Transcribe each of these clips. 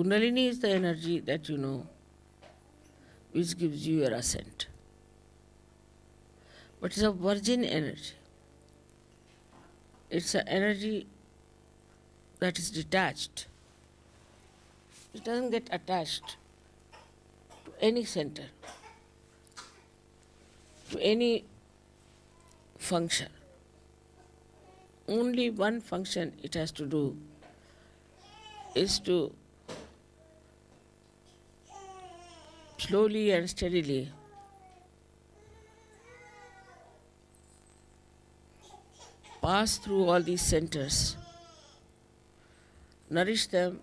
Kundalini is the energy that you know, which gives you your ascent. But it's a virgin energy. It's an energy that is detached. It doesn't get attached to any center, to any function. Only one function it has to do is to slowly and steadily pass through all these centers, nourish them,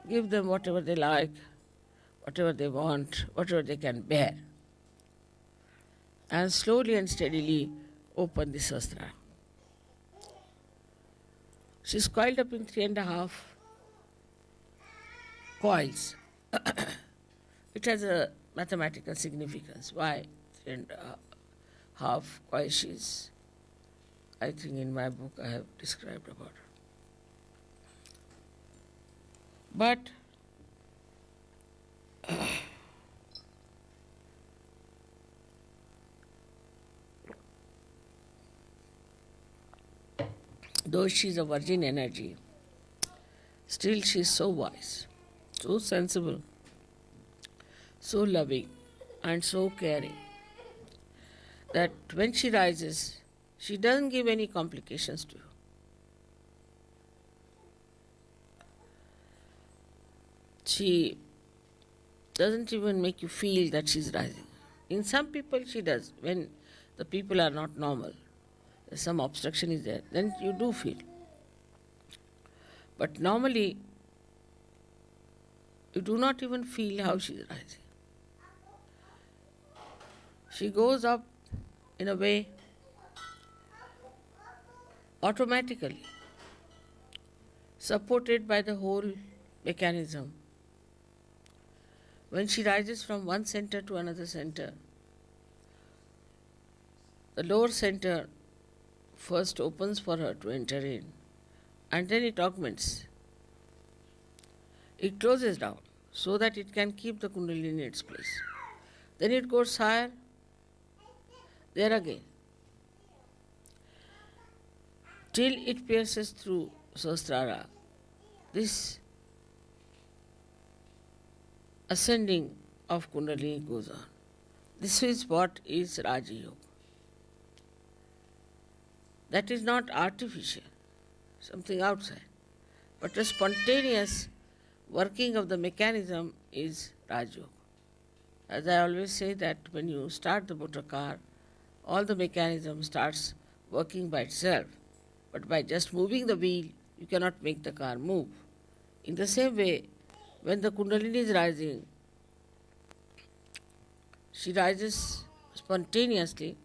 give them whatever they like, whatever they want, whatever they can bear, and slowly and steadily open the sastra. She's coiled up in 3.5 coils. It has a mathematical significance. Why 3.5 coils? She's, I think in my book I have described about her. But though she is a virgin energy, still she is so wise, so sensible, so loving and so caring that when she rises, she doesn't give any complications to you. She doesn't even make you feel that she's rising. In some people she does, when the people are not normal, some obstruction is there, then you do feel. But normally, you do not even feel how she is rising. She goes up in a way automatically, supported by the whole mechanism. When she rises from one center to another center, the lower center first opens for her to enter in, and then it augments. It closes down so that it can keep the Kundalini in its place. Then it goes higher, there again, till it pierces through Sahasrara. This ascending of Kundalini goes on. This is what is Raja Yoga. That is not artificial, something outside, but a spontaneous working of the mechanism is Raja Yoga. As I always say that when you start the motor car, all the mechanism starts working by itself, but by just moving the wheel, you cannot make the car move. In the same way, when the Kundalini is rising, she rises spontaneously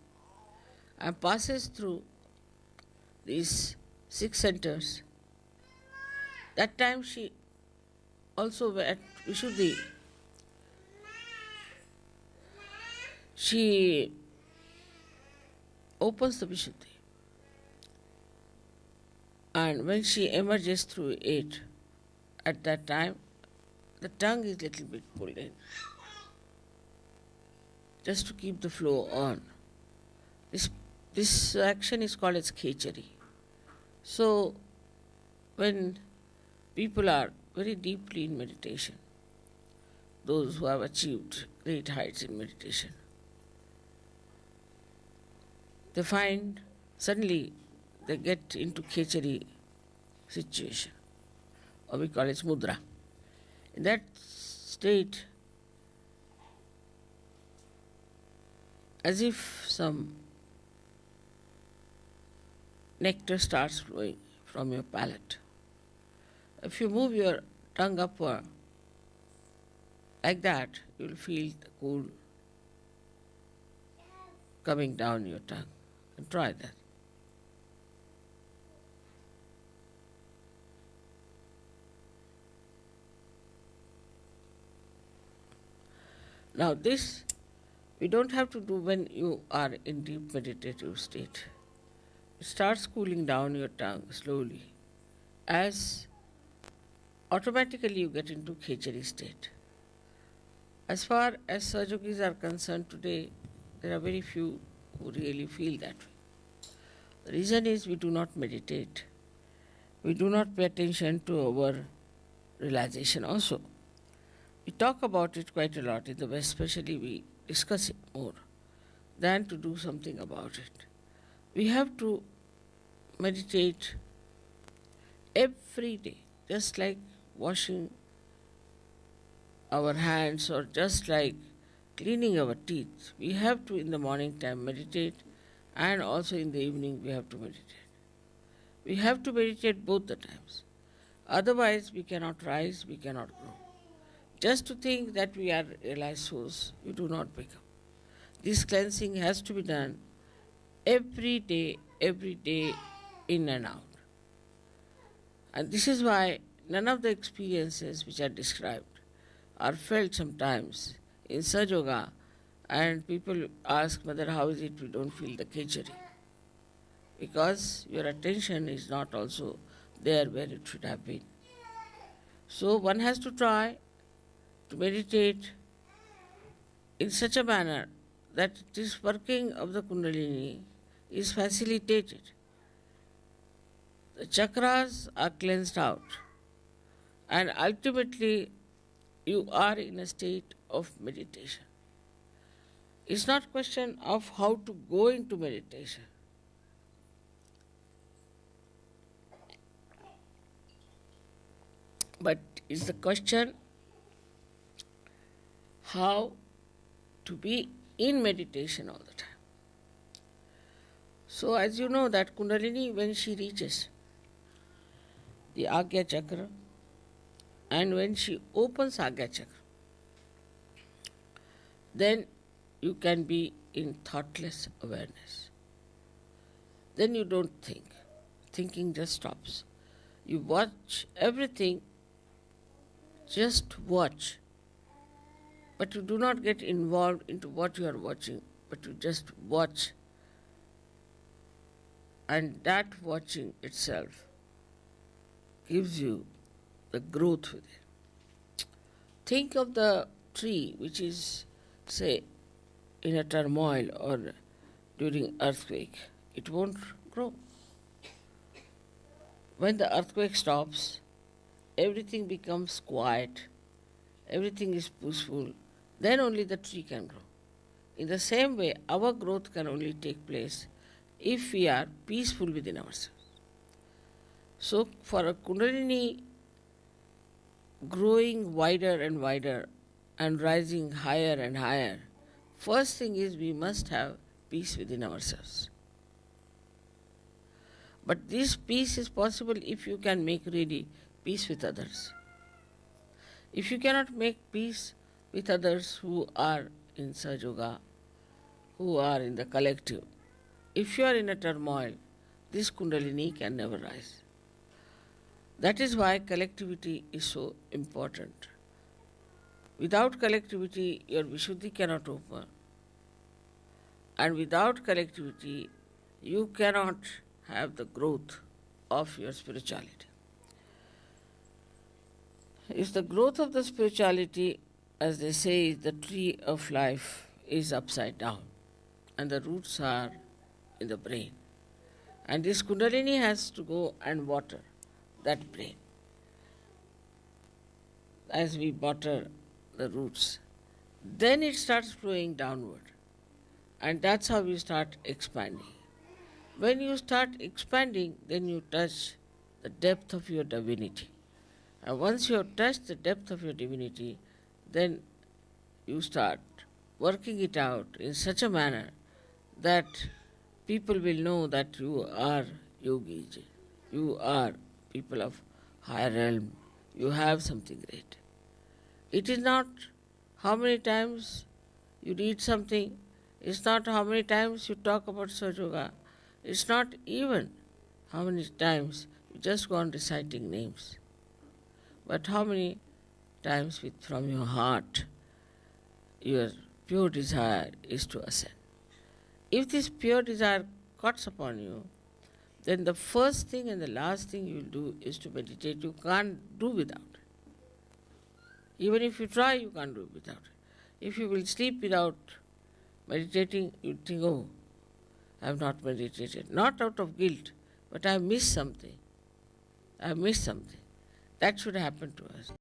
and passes through these 6 centers. That time she also at Vishuddhi, she opens the Vishuddhi. And when she emerges through it, at that time, the tongue is little bit pulled in, just to keep the flow on. This action is called as khechari. So, when people are very deeply in meditation, those who have achieved great heights in meditation, they find suddenly they get into khechari situation, or we call it mudra. In that state, as if some nectar starts flowing from your palate. If you move your tongue upward like that, you will feel the cool coming down your tongue. And try that. Now this we don't have to do when you are in deep meditative state. It starts cooling down your tongue slowly as automatically you get into khechari state. As far as Sahajogis are concerned today, there are very few who really feel that way. The reason is we do not meditate. We do not pay attention to our realization also. We talk about it quite a lot in the West, especially we discuss it more than to do something about it. We have to meditate every day, just like washing our hands or just like cleaning our teeth. We have to in the morning time meditate, and also in the evening we have to meditate. We have to meditate both the times. Otherwise we cannot rise, we cannot grow. Just to think that we are realized souls, you do not become. This cleansing has to be done every day, in and out. And this is why none of the experiences which are described are felt sometimes in Sahaja Yoga, and people ask, Mother, how is it we don't feel the khechari? Because your attention is not also there where it should have been. So one has to try to meditate in such a manner that this working of the Kundalini is facilitated. The chakras are cleansed out, and ultimately you are in a state of meditation. It's not a question of how to go into meditation. But it's the question how to be in meditation all the time. So as you know that Kundalini, when she reaches the Agya Chakra and when she opens Agya Chakra, then you can be in thoughtless awareness. Then you don't think. Thinking just stops. You watch everything, just watch. But you do not get involved into what you are watching, but you just watch. And that watching itself gives you the growth within. Think of the tree which is, say, in a turmoil or during earthquake. It won't grow. When the earthquake stops, everything becomes quiet, everything is peaceful, then only the tree can grow. In the same way, our growth can only take place if we are peaceful within ourselves. So for a Kundalini growing wider and wider and rising higher and higher, first thing is we must have peace within ourselves. But this peace is possible if you can make really peace with others. If you cannot make peace with others who are in Sahaja Yoga, who are in the collective, if you are in a turmoil, this Kundalini can never rise. That is why collectivity is so important. Without collectivity, your Vishuddhi cannot open. And without collectivity, you cannot have the growth of your spirituality. If the growth of the spirituality, as they say, the tree of life is upside down and the roots are in the brain. And this Kundalini has to go and water that brain. As we water the roots, then it starts flowing downward. And that's how you start expanding. When you start expanding, then you touch the depth of your divinity. And once you have touched the depth of your divinity, then you start working it out in such a manner that people will know that you are yogis, you are people of higher realm, you have something great. It is not how many times you read something, it's not how many times you talk about Sahaja Yoga, it's not even how many times you just go on reciting names, but how many times from your heart your pure desire is to ascend. If this pure desire cuts upon you, then the first thing and the last thing you will do is to meditate. You can't do without it. Even if you try, you can't do it without it. If you will sleep without meditating, you think, oh, I have not meditated. Not out of guilt, but I have missed something. I have missed something. That should happen to us.